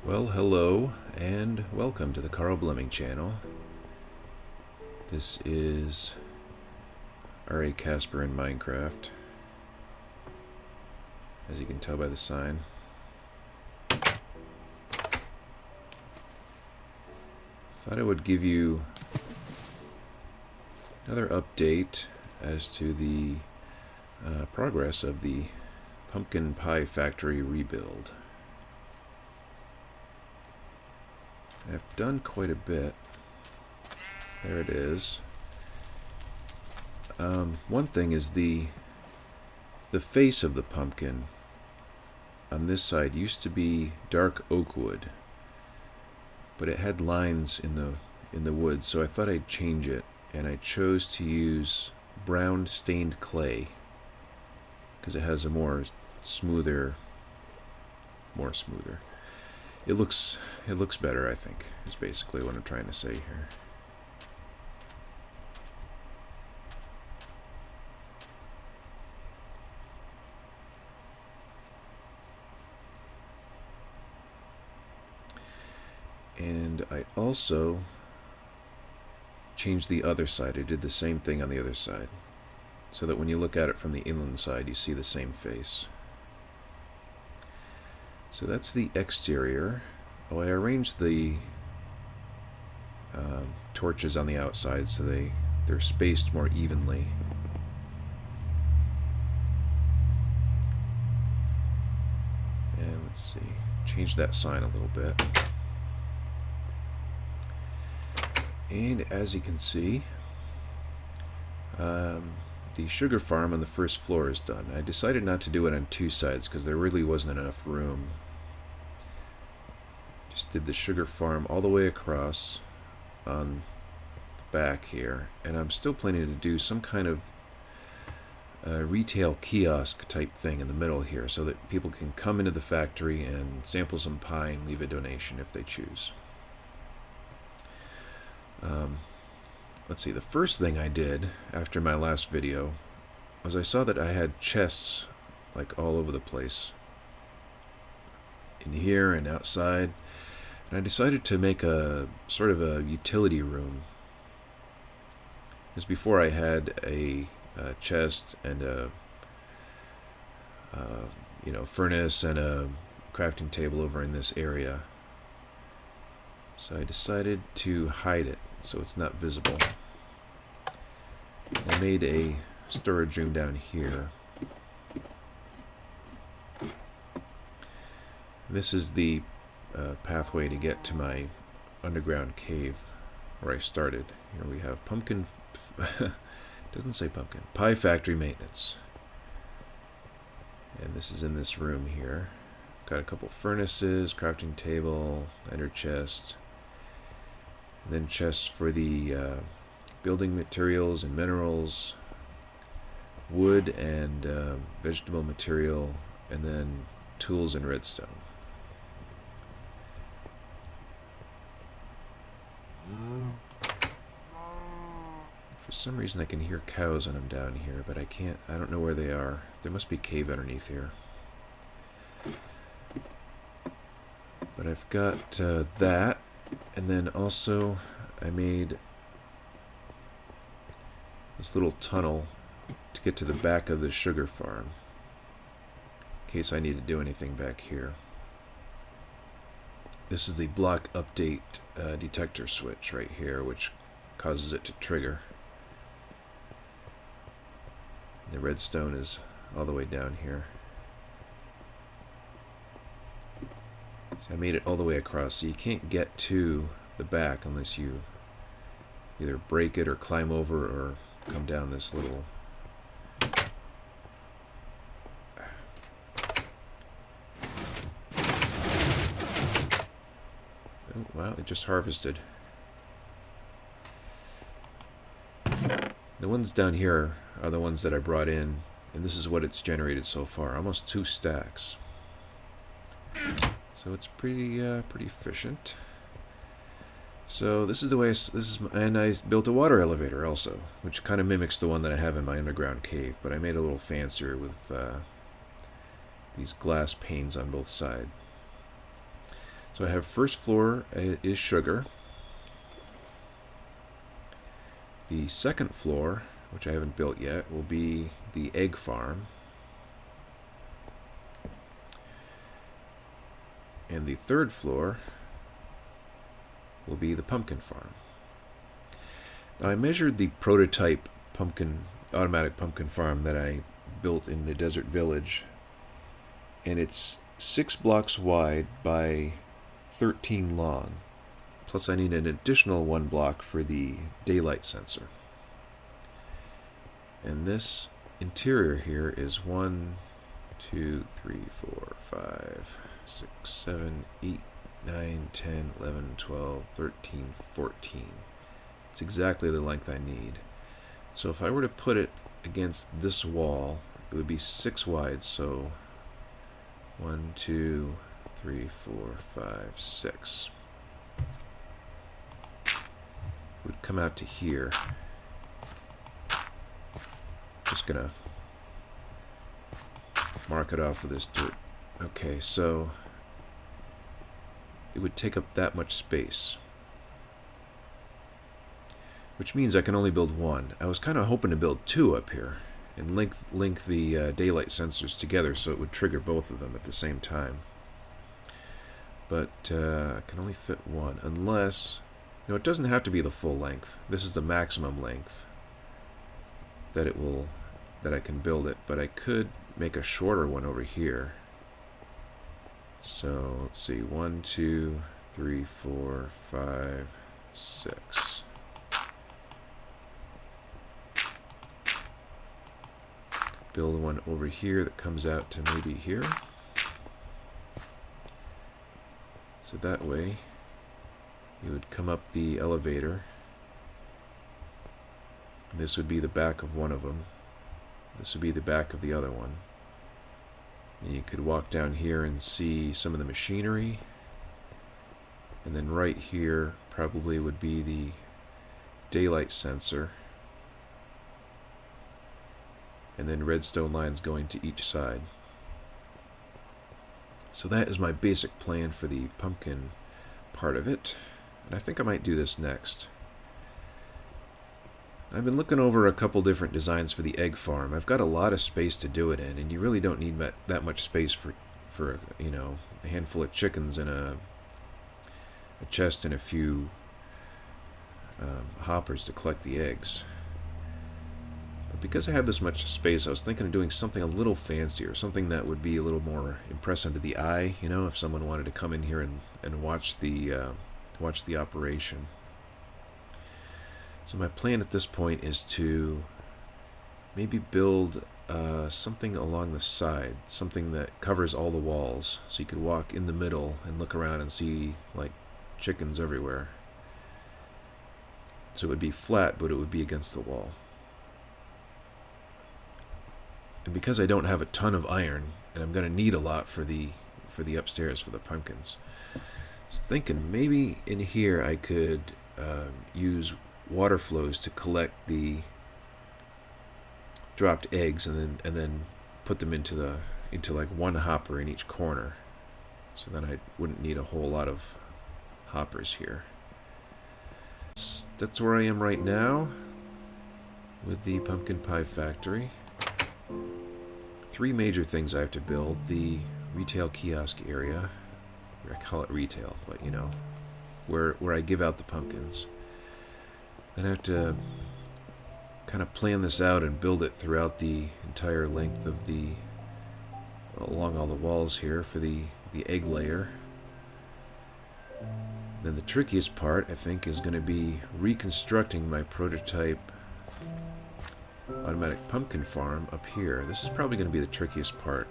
Well, hello and welcome to the Blemming channel. This is R.A. Casper in Minecraft, as you can tell by the sign. Thought I would give you another update as to the progress of the pumpkin pie factory rebuild. I've done quite a bit. There it is. One thing is the face of the pumpkin on this side used to be dark oak wood, but it had lines in the wood, so I thought I'd change it, and I chose to use brown stained clay because it has a more smoother. It looks better, I think, is basically what I'm trying to say here. And I also changed the other side. I did the same thing on the other side, so that when you look at it from the inland side, you see the same face. So that's the exterior. Oh, I arranged the torches on the outside so they're spaced more evenly. And let's see, change that sign a little bit. And as you can see, the sugar farm on the first floor is done. I decided not to do it on two sides because there really wasn't enough room. Just did the sugar farm all the way across on the back here, and I'm still planning to do some kind of retail kiosk type thing in the middle here so that people can come into the factory and sample some pie and leave a donation if they choose. Let's see, the first thing I did after my last video was I saw that I had chests like all over the place, in here and outside, and I decided to make a sort of a utility room. Because before I had a chest and a furnace and a crafting table over in this area, so I decided to hide it so it's not visible. I made a storage room down here. This is the pathway to get to my underground cave where I started. Here we have pumpkin, doesn't say pumpkin, pie factory maintenance. And this is in this room here. Got a couple furnaces, crafting table, ender chest, and then chests for the building materials and minerals, wood and vegetable material, and then tools and redstone. For some reason I can hear cows when I'm down here, but I don't know where they are. There must be a cave underneath here. But I've got that, and then also I made this little tunnel to get to the back of the sugar farm, in case I need to do anything back here. This is the block update detector switch right here, which causes it to trigger. The redstone is all the way down here. So I made it all the way across, so you can't get to the back unless you either break it or climb over or come down this little... Oh, wow, it just harvested. The ones down here are the ones that I brought in, and this is what it's generated so far, almost 2 stacks. So it's pretty efficient. So this is the way and I built a water elevator also, which kind of mimics the one that I have in my underground cave, but I made it a little fancier with these glass panes on both sides. So So I have first floor is sugar. The second floor, which I haven't built yet, will be the egg farm. And the third floor will be the pumpkin farm. Now I measured the prototype automatic pumpkin farm that I built in the desert village, and it's 6 blocks wide by 13 long. Plus I need an additional 1 block for the daylight sensor. And this interior here is 1, 2, 3, 4, 5, 6, 7, 8, 9, 10, 11, 12, 13, 14. It's exactly the length I need. So if I were to put it against this wall, it would be 6 wide, so 1, 2, 3, 4, 5, 6. It would come out to here. Just gonna mark it off with this dirt. Okay, so it would take up that much space, which means I can only build 1. I was kind of hoping to build 2 up here and link the daylight sensors together so it would trigger both of them at the same time. But I can only fit 1, unless, you know, it doesn't have to be the full length. This is the maximum length that I can build it, but I could make a shorter one over here. So let's see, 1, 2, 3, 4, 5, 6. Build one over here that comes out to maybe here. So that way you would come up the elevator. This would be the back of one of them. This would be the back of the other one. And you could walk down here and see some of the machinery. And then right here probably would be the daylight sensor. And then redstone lines going to each side. So that is my basic plan for the pumpkin part of it. And I think I might do this next. I've been looking over a couple different designs for the egg farm. I've got a lot of space to do it in, and you really don't need that much space for you know, a handful of chickens and a chest and a few hoppers to collect the eggs. But because I have this much space, I was thinking of doing something a little fancier, something that would be a little more impressive to the eye, you know, if someone wanted to come in here and watch the operation. So my plan at this point is to maybe build something along the side, something that covers all the walls, so you could walk in the middle and look around and see like chickens everywhere. So it would be flat, but it would be against the wall. And because I don't have a ton of iron, and I'm going to need a lot for the upstairs for the pumpkins, I was thinking maybe in here I could use water flows to collect the dropped eggs and then put them into like one hopper in each corner, so then I wouldn't need a whole lot of hoppers here. That's where I am right now with the pumpkin pie factory. 3 major things I have to build: the retail kiosk area, I call it retail, but you know, where I give out the pumpkins. Then I have to kind of plan this out and build it throughout the entire length of along all the walls here for the egg layer. Then the trickiest part, I think, is going to be reconstructing my prototype automatic pumpkin farm up here. This is probably going to be the trickiest part.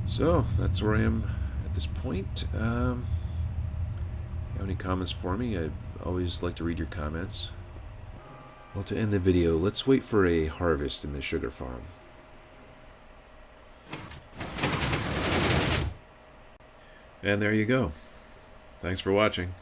So that's where I am at this point. Have any comments for me? I always like to read your comments. Well, to end the video, let's wait for a harvest in the sugar farm. And there you go. Thanks for watching.